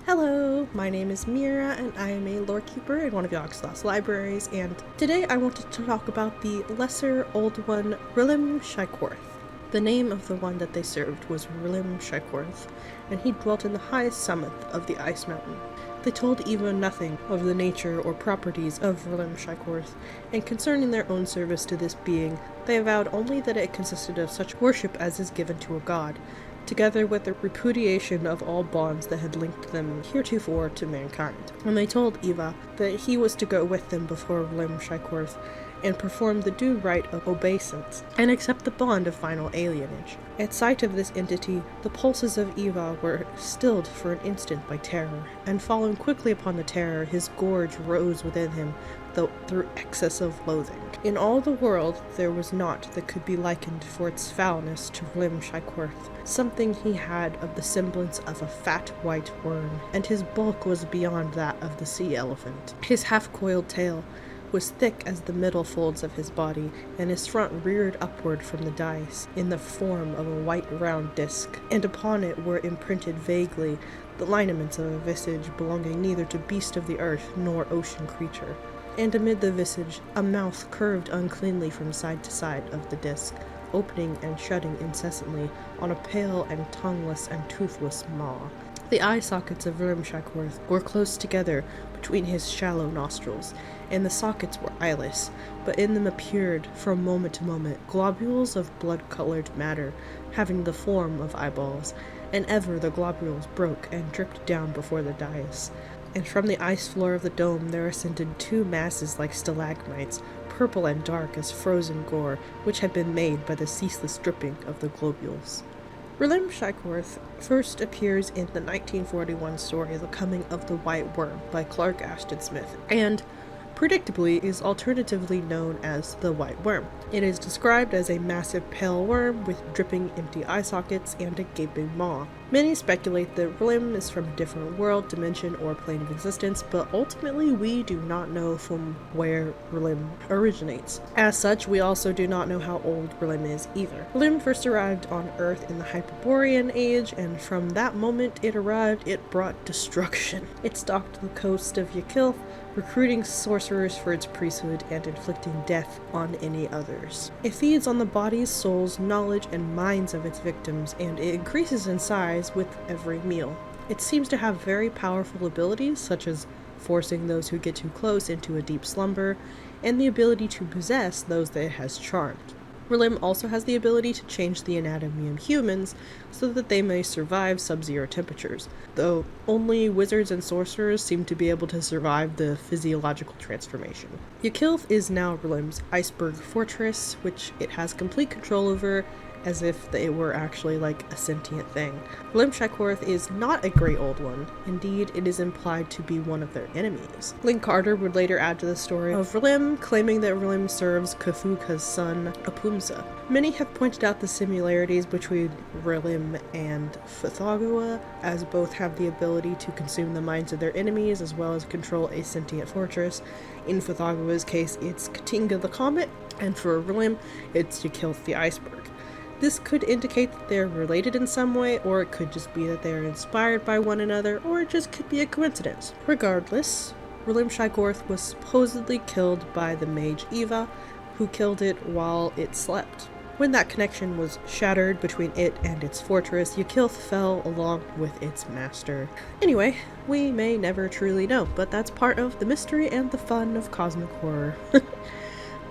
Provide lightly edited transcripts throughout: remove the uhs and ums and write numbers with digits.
Hello, my name is Meerah and I am a Lorekeeper in one of ASUS libraries, and today I wanted to talk about the lesser old one, Rlim Shaikorth. The name of the one that they served was Rlim Shaikorth, and he dwelt in the highest summit of the Ice Mountain. They told Eva nothing of the nature or properties of Rlim Shaikorth, and concerning their own service to this being, they avowed only that it consisted of such worship as is given to a god, together with the repudiation of all bonds that had linked them heretofore to mankind. And they told Eva that he was to go with them before Rlim Shaikorth and perform the due rite of obeisance, and accept the bond of final alienage. At sight of this entity, the pulses of Eva were stilled for an instant by terror, and following quickly upon the terror, his gorge rose within him, though through excess of loathing. In all the world there was naught that could be likened for its foulness to Rlim Shaikorth. Something he had of the semblance of a fat white worm, and his bulk was beyond that of the sea elephant. His half-coiled tail was thick as the middle folds of his body, and his front reared upward from the dais in the form of a white round disc, and upon it were imprinted vaguely the lineaments of a visage belonging neither to beast of the earth nor ocean creature. And amid the visage, a mouth curved uncleanly from side to side of the disc, opening and shutting incessantly on a pale and tongueless and toothless maw. The eye sockets of Rlim Shaikorth were close together between his shallow nostrils, and the sockets were eyeless, but in them appeared, from moment to moment, globules of blood-colored matter, having the form of eyeballs, and ever the globules broke and dripped down before the dais. And from the ice floor of the dome there ascended two masses like stalagmites, purple and dark as frozen gore, which had been made by the ceaseless dripping of the globules. Rlim Shaikorth first appears in the 1941 story The Coming of the White Worm by Clark Ashton Smith, and predictably is alternatively known as the White Worm. It is described as a massive pale worm with dripping empty eye sockets and a gaping maw. Many speculate that Rlim is from a different world, dimension, or plane of existence, but ultimately we do not know from where Rlim originates. As such, we also do not know how old Rlim is either. Rlim first arrived on Earth in the Hyperborean age, and from that moment it arrived, it brought destruction. It stalked the coast of Yakilth, recruiting sorcerers for its priesthood and inflicting death on any others. It feeds on the bodies, souls, knowledge, and minds of its victims, and it increases in size with every meal. It seems to have very powerful abilities, such as forcing those who get too close into a deep slumber, and the ability to possess those that it has charmed. Rlim also has the ability to change the anatomy of humans so that they may survive sub-zero temperatures, though only wizards and sorcerers seem to be able to survive the physiological transformation. Yakilth is now Rlim's iceberg fortress, which it has complete control over, as if it were actually like a sentient thing. Rlim Shaikorth is not a Grey Old One. Indeed, it is implied to be one of their enemies. Link Carter would later add to the story of Rlim, claiming that Rlim serves Cthulhu's son, Apumsa. Many have pointed out the similarities between Rlim and Vtuber, as both have the ability to consume the minds of their enemies as well as control a sentient fortress. In Vtuber's case, it's Katinga the Comet, and for Rlim, it's Yakilth the Iceberg. This could indicate that they're related in some way, or it could just be that they're inspired by one another, or it just could be a coincidence. Regardless, Rlim Shaikorth was supposedly killed by the mage Eva, who killed it while it slept. When that connection was shattered between it and its fortress, Yakilth fell along with its master. Anyway, we may never truly know, but that's part of the mystery and the fun of cosmic horror.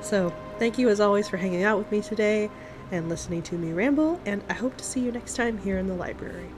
So, thank you as always for hanging out with me today and listening to me ramble, and I hope to see you next time here in the library.